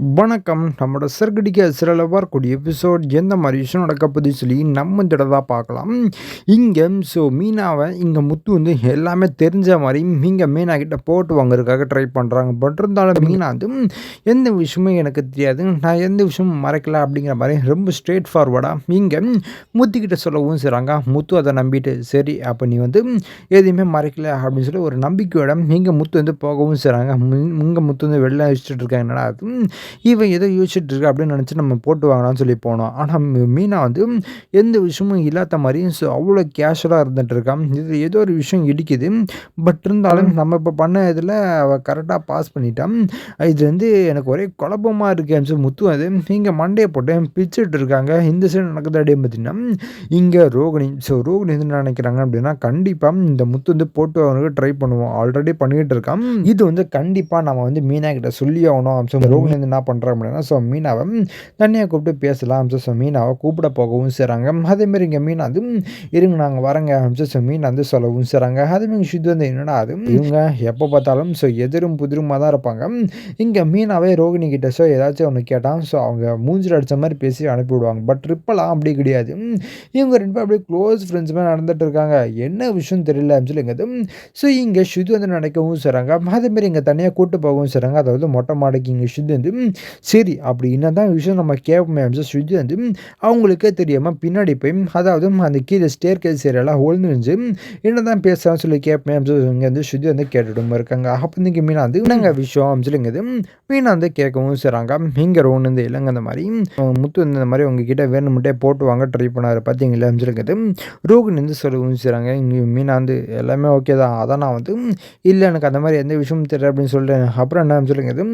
வணக்கம். நம்மளோட சிறகடிக்க சிறல வரக்கூடிய எபிசோட் எந்த மாதிரி விஷயம் நடக்க போகுதுன்னு சொல்லி நம்ம இந்த தடவை பார்க்கலாம். இங்கே மீனாவை இங்கே முத்து வந்து எல்லாமே தெரிஞ்ச மாதிரி இங்கே மீனா கிட்ட போட்டு வாங்குறதுக்காக ட்ரை பண்ணுறாங்க. பட் இருந்தாலும் மீனா வந்து எந்த விஷயமும் எனக்கு தெரியாது, நான் எந்த விஷயமும் மறைக்கல அப்படிங்கிற மாதிரி ரொம்ப ஸ்ட்ரெயிட் ஃபார்வர்டாக இங்கே முத்துக்கிட்ட சொல்லவும் செய்கிறாங்க. முத்து அதை நம்பிட்டு சரி அப்போ நீ வந்து எதையுமே மறைக்கல அப்படின்னு சொல்லி ஒரு நம்பிக்கையோட இங்கே முத்து வந்து போகவும் செய்கிறாங்க. இங்கே முத்து வந்து வெளில வச்சுட்டு இருக்காங்க. என்னடா இவன் ஏதோ யோசிச்சுட்டு இருக்கா அப்படின்னு நினச்சி நம்ம போட்டு வாங்கலாம்னு சொல்லி போனோம். ஆனால் மீனா வந்து எந்த விஷயமும் இல்லாத மாதிரி அவ்வளோ கேஷுவலாக இருந்துட்டு இருக்கான். இது ஏதோ ஒரு விஷயம் இடிக்குது. பட் இருந்தாலும் நம்ம இப்போ பண்ண இதில் அவள் கரெக்டாக பாஸ் பண்ணிட்டான். இது வந்து எனக்கு ஒரே குழப்பமாக இருக்கேன்னு சொல்லி முத்து அது இங்கே மண்டையை போட்டு பிச்சுட்டு இருக்காங்க. இந்த சைடு நடக்குது அப்படின்னு பார்த்தீங்கன்னா இங்கே ரோகிணி. ரோகிணி என்ன நினைக்கிறாங்க அப்படின்னா கண்டிப்பாக இந்த முத்து வந்து போட்டு அவனுக்கு ட்ரை பண்ணுவோம், ஆல்ரெடி பண்ணிக்கிட்டு இருக்கான். இது வந்து கண்டிப்பாக நம்ம வந்து மீனா கிட்ட சொல்லி ஆகணும். ரோகிணி வந்து என்ன பண்ணுறோம் அப்படின்னா மீனாவை தனியாக கூப்பிட்டு பேசலாம். மீனாவை கூப்பிட போகவும் செய்கிறாங்க. அதேமாரி இங்கே மீனா வந்து இருங்க நாங்கள் வரேங்க மீனா வந்து சொல்லவும் செய்கிறாங்க. அதேமாரி சித்து வந்து என்னடா அது இவங்க எப்போ பார்த்தாலும் எதிரும் புதிருமாக தான் இருப்பாங்க. இங்கே மீனாவே ரோகிணி கிட்ட ஏதாச்சும் ஒன்று கேட்டான் அவங்க மூஞ்சில் அடித்த மாதிரி பேசி அனுப்பிவிடுவாங்க. பட் ட்ரிப்பெல்லாம் அப்படி கிடையாது. இவங்க ரெண்டு பேரும் அப்படியே க்ளோஸ் ஃப்ரெண்ட்ஸ் மாதிரி நடந்துட்டு இருக்காங்க. என்ன விஷயம் தெரியல சொல்லுங்க. இங்கே சித்து வந்து நடக்கவும் செய்கிறாங்க. அதேமாரி இங்கே தனியாக கூட்டு போகவும் செய்கிறாங்க. அதாவது மொட்டை மாடிக்கு இங்கே சித்து வந்து சரி அப்படி என்னதான் விஷயம் நம்ம கேட்போமே ஸ்விட்ச் வந்து அவங்களுக்கே தெரியாமல் பின்னாடி போய் அதாவது அந்த கீழே ஸ்டேர் கேஸ் ஏரியாலாம் ஒழுந்துருந்துச்சு என்னதான் பேசுகிறான்னு சொல்லி கேட்பேன் இங்கே வந்து ஸ்விட்ச் வந்து கேட்டுட்டு இருக்காங்க. அப்போ இன்றைக்கி மீனா வந்து என்னங்க விஷயம் சொல்லுங்குது. மீனா வந்து கேட்கவும் செய்கிறாங்க. இங்கே ரோன் வந்து இல்லைங்க அந்த மாதிரி முத்து இந்த மாதிரி உங்ககிட்ட வேணும்ட்டே போட்டு வாங்க ட்ரை பண்ணார் பார்த்தீங்களா சொல்லுங்குது. ரோகிணி வந்து சொல்லவும் செய்கிறாங்க. இங்கே மீனா வந்து எல்லாமே ஓகே தான், அதான் நான் வந்து இல்லை எனக்கு அந்த மாதிரி எந்த விஷயமும் தெரியல அப்படின்னு சொல்லிட்டேன். அப்புறம் என்ன சொல்லுங்குது.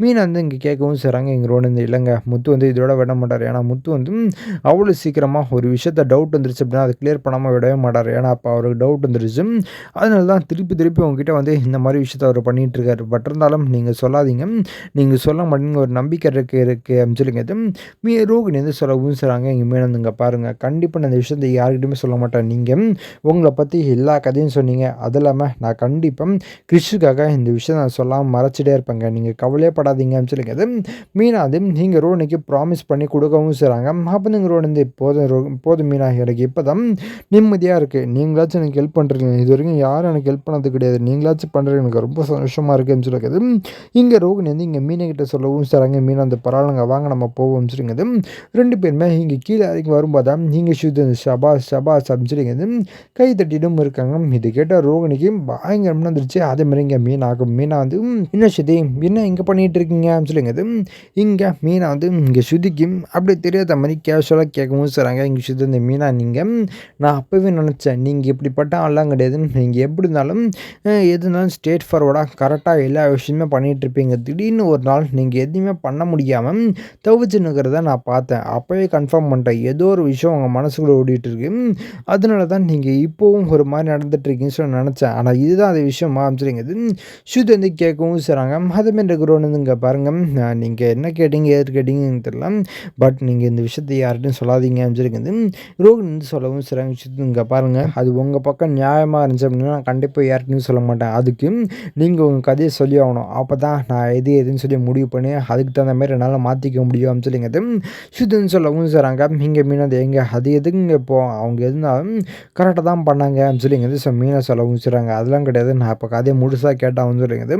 மீனா வந்து இங்கே கேட்கவும் செய்கிறாங்க. இங்கே ரோடு வந்து இல்லைங்க முத்து வந்து இதோட விட மாட்டார். ஏன்னா முத்து வந்து அவ்வளோ சீக்கிரமாக ஒரு விஷயத்த டவுட் வந்துருச்சு அப்படின்னா அதை கிளியர் பண்ணாமல் விடவே மாட்டார். ஏன்னா அப்போ அவருக்கு டவுட் வந்துருச்சு. அதனால தான் திருப்பி உங்ககிட்ட வந்து இந்த மாதிரி விஷயத்த அவர் பண்ணிகிட்டு இருக்காரு. பட் இருந்தாலும் நீங்கள் சொல்லாதீங்க, நீங்கள் சொல்ல மாட்டீங்க ஒரு நம்பிக்கை இருக்குது அப்படின்னு சொல்லுங்க. ரோகிணி வந்து சொல்லவும் செய்கிறாங்க. இங்கே மீன் வந்துங்க பாருங்கள் கண்டிப்பாக நான் இந்த விஷயத்தை யார்கிட்டையுமே சொல்ல மாட்டேன். நீங்கள் உங்களை பற்றி எல்லா கதையும் சொன்னீங்க, அது இல்லாமல் நான் கண்டிப்பாக கிறிஷுக்காக இந்த விஷயம் நான் சொல்லாமல் மறைச்சிட்டே இருப்பேங்க, நீங்கள் கவலையப்படாதீங்க அப்படின்னு சொல்லுங்க. மீனா அது நீங்கள் ரோனிக்கு ப்ராமிஸ் பண்ணி கொடுக்கவும் செய்கிறாங்க. அப்போ நீங்கள் ரோடு வந்து போதும் மீனா எனக்கு இப்போ தான் நிம்மதியாக இருக்குது, நீங்களாச்சும் எனக்கு ஹெல்ப் பண்ணுறீங்க, இது வரைக்கும் யாரும் எனக்கு ஹெல்ப் பண்ணது கிடையாது, நீங்களாச்சும் பண்ணுறது எனக்கு ரொம்ப சந்தோஷமாக இருக்குன்னு சொல்லிருக்குது. இங்கே ரோகிணி வந்து இங்கே மீனை கிட்ட சொல்லவும் செய்கிறாங்க. மீனா அந்த பரவாயில்லங்க வாங்க நம்ம போவோம் சொல்லிங்க. ரெண்டு பேருமே இங்கே கீழே இறங்கி வரும்போது தான் நீங்கள் ஷபாஸ் அப்படின்னு சொல்லிங்க கை தட்டிட்டும் இருக்காங்க. இது கேட்டால் ரோகிணிக்கு பயங்கரமாக வந்துருச்சு. அதே மாதிரி இங்கே மீனா வந்து என்ன ஸ்ருதி என்ன இங்கே பண்ணிகிட்டு இருக்கீங்க அப்படின்னு சொல்லுங்க. இங்கே மீனா வந்து இங்கே ஸ்ருதிக்கு அப்படியே தெரியாத மாதிரி கேஷுவலாக கேட்கவும் செய்கிறாங்க. இங்கே ஸ்ருதி இந்த மீனா நீங்கள் நான் அப்போவே நினச்சேன் நீங்கள் இப்படிப்பட்ட ஆள்லாம் கிடையாது, நீங்கள் எப்படி இருந்தாலும் எது இருந்தாலும் ஸ்ட்ரெயிட் ஃபார்வர்டாக கரெக்டாக எல்லா விஷயமே பண்ணிகிட்ருப்பீங்க. திடீர்னு ஒரு நாள் நீங்கள் எதுவுமே பண்ண முடியாமல் தவிச்சுன்னுக்கிறத நான் பார்த்தேன். அப்போவே கன்ஃபார்ம் பண்ணிட்டேன் ஏதோ ஒரு விஷயம் உங்கள் மனசுக்குள்ளே ஓடிட்டு இருக்கு, அதனால தான் நீங்கள் இப்போவும் ஒரு மாதிரி நடந்துட்டுருக்கீங்கன்னு சொல்லி நினச்சேன். ஆனால் இதுதான் அந்த விஷயமா அப்படிங்கிறது ஸ்ருதி வந்து கேட்கவும் செய்கிறாங்க. அதேமாரி இருக்கிறோன்னு இங்கே பாருங்கள் நீங்கள் என்ன கேட்டீங்க ஏது கேட்டீங்கன்னு தெரியல, பட் நீங்கள் இந்த விஷயத்தை யார்கிட்டையும் சொல்லாதீங்க அப்படின்னு சொல்லியிருக்குது. ரோகிணி வந்து சொல்லவும் செய்கிறாங்க. இங்கே பாருங்கள் அது உங்கள் பக்கம் நியாயமாக இருந்துச்சு அப்படின்னா நான் கண்டிப்பாக யார்கிட்டையும் சொல்ல மாட்டேன், அதுக்கு நீங்கள் உங்கள் கதையை சொல்லி ஆகணும், அப்போ தான் நான் எதுன்னு சொல்லி முடிவு பண்ணி அதுக்கு தகுந்த மாதிரி என்னால் மாற்றிக்க முடியும் அப்படின்னு சொல்லிங்கிறது சுத்தன்னு சொல்லவும் செய்கிறாங்க. இங்கே மீனாது எங்கே அது எதுங்க இப்போ அவங்க எதுனாலும் கரெக்டாக தான் பண்ணாங்க அப்படின்னு சொல்லிங்கிறது மீனை சொல்லவும் செய்கிறாங்க. அதெல்லாம் கிடையாது, நான் இப்போ கதையை முழுசாக கேட்டால் சொல்லிங்கிறது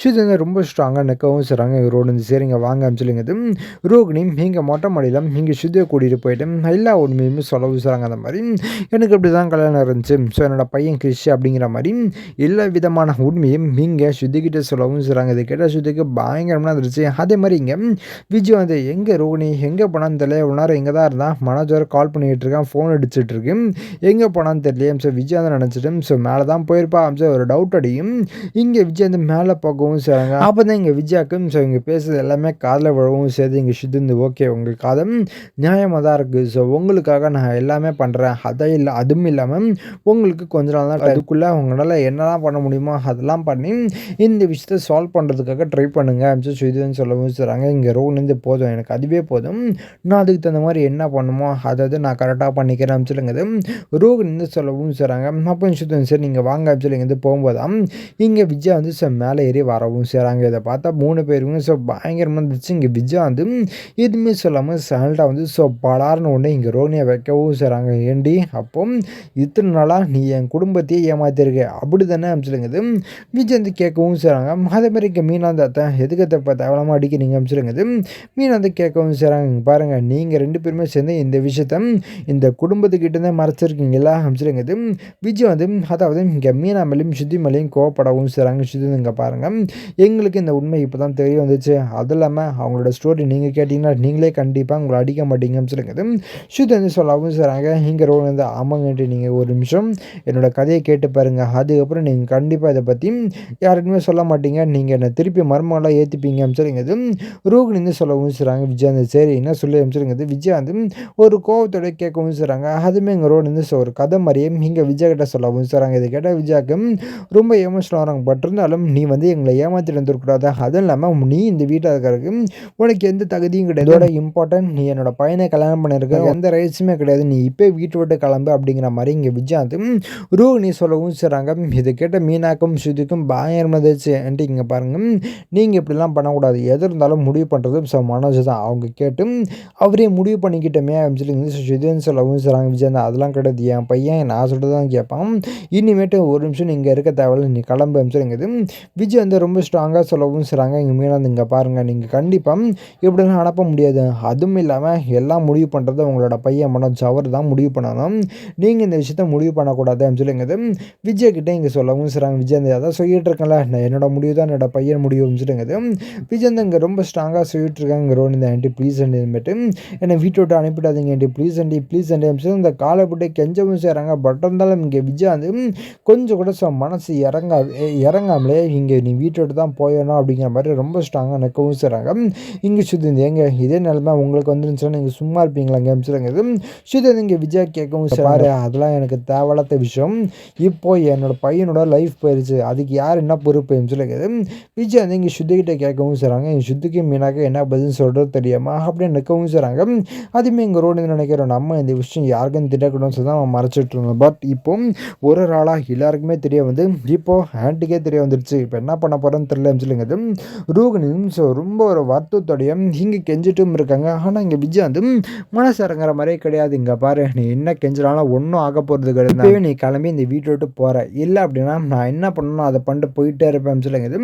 சுத்தி ரொம்ப ஸ்ட்ராங்காக நிற்கவும் செய்கிறாங்க. ரோடு சரிங்க வாங்க அப்படின்னு சொல்லிங்கிறது ரோகிணி இங்கே மொட்டை மாடியில் இங்கே சுத்தியை கூட்டிகிட்டு போயிட்டு எல்லா உண்மையுமே சொல்ல விசுறாங்க. அந்த மாதிரி எனக்கு இப்படி தான் கல்யாணம் இருந்துச்சு, என்னோட பையன் கிறிஷ் அப்படிங்கிற மாதிரி எல்லா விதமான உண்மையும் இங்கே சுத்திக்கிட்ட சொல்லவும் செய்கிறாங்க. இதை கேட்டால் சுத்திக்கு பயங்கரமாக இருந்துச்சு. அதே மாதிரி இங்கே விஜய் வந்து எங்கே ரோகிணி எங்கே போனான்னு தெரியல, இவ்வளோ நேரம் இங்கே தான் இருந்தான், மனோஜர் கால் பண்ணிகிட்டு இருக்கான், ஃபோன் அடிச்சுட்டு இருக்கு, எங்கே போனான்னு தெரியலையே. விஜய் வந்து நினச்சிட்டு மேலே தான் போயிருப்பா ஒரு டவுட் அடியும். இங்கே விஜய் வந்து மேலே போகவும் செய்கிறாங்க. அப்போ தான் இங்கே விஜயாக்கும் இங்கே பேசுறது எல்லாமே காதில் விழவும் செய்து இங்கே சித்து ஓகே உங்கள் காதம் நியாயமாக தான் இருக்குது, உங்களுக்காக நான் எல்லாமே பண்ணுறேன், அதுவும் இல்லாமல் உங்களுக்கு கொஞ்ச நாள் தான் அதுக்குள்ளே உங்களால் என்னெல்லாம் பண்ண முடியுமோ அதெல்லாம் பண்ணி இந்த விஷயத்தை சால்வ் பண்ணுறதுக்காக ட்ரை பண்ணுங்க அப்படின்னு சுதுன்னு சொல்லவும் செய்கிறாங்க. இங்கே ரோன்லேருந்து போதும் எனக்கு அதுவே போதும், நான் அதுக்கு தகுந்த மாதிரி என்ன பண்ணுமோ அதாவது நான் கரெக்டாக பண்ணிக்கிறேன் சொல்லுங்க ரோகிணி சொல்லவும் செய்கிறாங்க. அப்போ சுத்தம் சரி நீங்கள் வாங்க அப்படின்னு சொல்லி போகும்போது இங்கே விஜய் வந்து மேலே ஏறி வரவும் செய்கிறாங்க. இதை பார்த்தா 3 பேருமே பயங்கரமாக இருந்துச்சு. இங்கே விஜயா வந்து எதுவுமே சொல்லாமல் சைலண்டாக வந்து பலார்னு ஒன்று இங்கே ரோனியை வைக்கவும் செய்கிறாங்க. ஏண்டி அப்போ இத்தனை நாளாக நீ என் குடும்பத்தையே ஏமாத்திருக்க அப்படி தானே அமைச்சிருங்குது. விஜய் வந்து கேட்கவும் செய்கிறாங்க. அதேமாதிரி இங்கே மீனா வந்து அத்தை எதுக்கு அத்தை இப்போ தேவலாமல் அடிக்கிறீங்க அமைச்சிருங்குது. மீனா வந்து கேட்கவும் செய்கிறாங்க. பாருங்கள் நீங்கள் 2 பேருமே சேர்ந்து இந்த விஷயத்த இந்த குடும்பத்துக்கிட்ட தான் மறைச்சிருக்கீங்களா அமைச்சிருங்குது. விஜய் வந்து அதாவது இங்கே மீனா மேலேயும் சுத்தி மேலேயும் கோவப்படவும் செய்கிறாங்க. சுத்தி இங்கே பாருங்கள் எங்களுக்கு இந்த உண்மை இப்போ தான் தெரிய வந்துச்சு. அது இல்லாமல் அவங்களோட ஸ்டோரி நீங்கள் கேட்டிங்கன்னா நீங்களே கண்டிப்பாக உங்களை அடிக்க மாட்டீங்க அமைச்சிருங்குது. சுத்தி வந்து சொல்லவும் செய்கிறாங்க. இங்கே ரோல் வந்து ஆமாங்கன்ட்டு நீங்கள் ஒரு நிமிஷம் என்னோடய கதையை கேட்டு பாருங்கள். அதுக்கப்புறம் நீங்கள் கண்டிப்பாக இதை பற்றி யாருக்குமே சொல்ல மாட்டீங்க. நீங்கள் என்னை திருப்பி மர்மம்லாம் ஏற்றிப்பீங்க அமைச்சிருங்குது. ரோகிணி வந்து சொல்லவும் செய்கிறாங்க. விஜய் வந்து சரி என்ன சொல்லி அமைச்சிருங்குது. விஜய் வந்து ஒரு கோவத்தோட கேட்கவும் செய்கிறாங்க. அதுவுமே இங்கே ரோடு வந்து ஒரு கதை மாதிரியே இங்கே விஜய் கிட்ட சொல்லவும் செய்கிறாங்க. இதை கேட்டால் விஜயாவுக்கு ரொம்ப எமோஷனல் ஆகிறாங்க. பட் இருந்தாலும் நீ வந்து எங்களை ஏமாற்றிட்டு வந்துருக்கூடாது. அதுவும் இல்லாமல் நீ இந்த வீட்டில் இருக்கிறதுக்கு உனக்கு எந்த தகுதியும் கிடையாது. இதோட இம்பார்ட்டன்ட் நீ என்னோட பையனை கல்யாணம் பண்ணியிருக்க எந்த ரைட்ஸுமே கிடையாது. நீ இப்போ வீட்டை விட்டு கிளம்பு அப்படிங்கிற மாதிரி இங்கே விஜய் வந்து ரோகிணி சொல்லவும் செய்கிறாங்க. இதை கேட்ட மீனாக்கும் ஸ்ருதிக்கும் பயங்கரமாக இருந்துச்சு. இங்கே பாருங்கள் நீங்கள் இப்படிலாம் பண்ணக்கூடாது. எது இருந்தாலும் முடிவு பண்ணுறது மனோஜ் தான். அவங்க கேட்டு அவரே முடிவு பண்ணிக்கிட்டோமே அப்படின்னு சொல்லி ஸ்ருதின்னு சொல்லவும் செய்கிறாங்க. விஜய் தான் அதெல்லாம் கிடையாது. என் பையன் நான் சொல்லிட்டு தான் கேட்பான். இனிமேட்டு ஒரு நிமிஷம் நீங்கள் இருக்க தேவையில்ல நீ கிளம்பு அப்படிங்கிறது விஜய் வந்து ரொம்ப ஸ்ட்ராங்காக சொல்லவும் செய்கிறாங்க. இங்கே மீனா இங்கே பாருங்கள் நீங்கள் கண்டிப்பாக இப்படிலாம் அனுப்ப முடியாது. அதுவும் இல்லாமல் எல்லாம் முடிவு பண்ணுறது உங்களோட பையன் மனோஜ் அவர் தான் முடிவு பண்ணணும். நீங்கள் இந்த விஷயத்த முடிவு பண்ணக்கூடாது அப்படின்னு சொல்லிங்கிறது விஜய் கிட்டே இங்கே சொல்லவும் செய்கிறாங்க. விஜய் அதான் சொல்லிட்டு இருக்கேன்ல நான் என்னோட முடிவு தான் என்னோட பையன் முடிவு சொல்லிங்கிறது விஜய் வந்து இங்கே ரொம்ப ஸ்ட்ராங்காக சொல்லிட்டு இருக்காங்க. ரோன் இந்த ஆண்டி ப்ளீஸ் அண்டி இதுமேட்டு என்னை வீட்டை விட்டு அனுப்பிடாதீங்க ஆண்டி ப்ளீஸ் அண்டி அப்படின்னு இந்த காலை போட்டு கெஞ்சவும் செய்கிறாங்க. பட் இருந்தாலும் இங்கே விஜய் வந்து கொஞ்சம் கூட மனசு இறங்காமலே இங்கே நீ வீட்டை விட்டு தான் போயணும் அப்படிங்கிற மாதிரி ரொம்ப ஸ்ட்ராங்காக நிற்கவும் செய்கிறாங்க. இங்கே சுத்தி எங்க இதே நிலைமை உங்களுக்கு வந்துருந்துச்சுன்னா நீங்கள் சும்மா இருப்பீங்களாங்க சொல்லுங்கிறது சுத்தி வந்து இங்கே விஜய் கேட்கவும் பாரு அதெல்லாம் எனக்கு தேவையில்லாத விஷயம். இப்போ என்னோட பையனோட லைஃப் போயிடுச்சு அதுக்கு யார் என்ன பொறுப்பு சொல்லுங்கிறது விஜய் வந்து இங்கே சுத்திக்கிட்ட கேட்கவும் செய்கிறாங்க. இங்கே சுத்திக்கு மீனாக்க என்ன பதில் சொல்கிறது தெரியாமா அப்படின்னு நிற்கவும் செய்கிறாங்க. அதுவுமே இங்கே ரோடு நினைக்கிறோம் நம்ம இந்த விஷயம் யாருக்கும் திட்டக்கூடாதுன்னு சொல்லி தான் நினச்சிட்டு இருந்தோம். பட் இப்போ ஒரு ஆளாக எல்லாருக்குமே தெரிய வந்து இப்போது ஆன்ட்டிக்கே தெரிய வந்துடுச்சு. இப்போ என்ன பண்ண போகிறேன்னு தெரியல சொல்லுங்கிறது ரோகிணியும் ரொம்ப ஒரு வருத்தத்தோடைய இங்கே கெஞ்சிட்டும் இருக்காங்க. ஆனால் இங்கே விஜய் வந்து மனசு இறங்குற மாதிரியே கிடையாது. இங்கே பாரு நீ என்ன கெஞ்சினாலும் ஒன்றும் ஆக போகிறது கிடையாது. நீ கிளம்பி இந்த வீட்டை விட்டு போகிற இல்லை அப்படின்னா நான் என்ன பண்ணணும் அதை பண்ணிட்டு போயிட்டே இருப்பேன் சொல்லுங்கிறது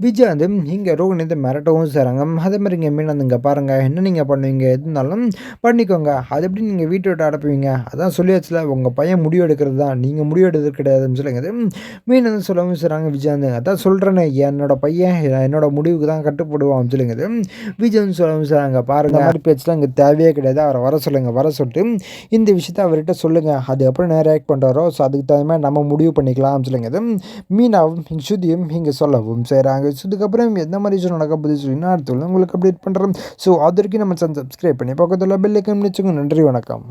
விஜய் வந்து இங்கே ரோகிணி வந்து மிரட்டவும் செய்கிறாங்க. அதே மாதிரி இங்கே மீன் வந்து இங்கே பாருங்கள் என்ன நீங்கள் பண்ணுவீங்க எதுனாலும் பண்ணிக்கோங்க அது எப்படி நீங்கள் வீட்டை விட்டு அடைப்பீங்க அதான் சொல்லியாச்சுல உங்கள் பையன் முடிவு எடுக்கிறது தான் நீங்கள் முடிவு எடுக்கிறது கிடையாதுன்னு சொல்லுங்கிறது மீன் வந்து சொல்லவும் செய்கிறாங்க. விஜய் வந்து அதான் சொல்கிறேன்னு என்னோட பையன் என்னோட முடிவுக்கு தான் கட்டுப்படுவான் சொல்லுங்கிறது விஜய் வந்து சொல்லவும் செய்கிறாங்க. பாருங்கள் மாதிரி பேச்சுலாம் இங்கே தேவையே கிடையாது. அவரை வர சொல்லுங்கள் வர சொல்லிட்டு இந்த விஷயத்த அவர்கிட்ட சொல்லுங்கள் அதுக்கப்புறம் நான் ரியாக்ட் பண்ணுறாரோ ஸோ அதுக்கு தகுந்த மாதிரி நம்ம முடிவு பண்ணிக்கலாம் சொல்லுங்கிறது மீனாவும் சுதியும் இங்கே சொல்லவும் செய்கிறாங்க. ஸோ இதுக்கப்புறம் எந்த மாதிரி விஷயம் நடக்க போகுது சொல்லி நான் அடுத்து உங்களுக்கு அப்டேட் பண்ணுறேன். ஸோ அது வரைக்கும் நம்ம சப்ஸ்கிரைப் பண்ணி பக்கத்தில் பெல் ஐக்கான் வச்சுக்கோங்க. நன்றி வணக்கம்.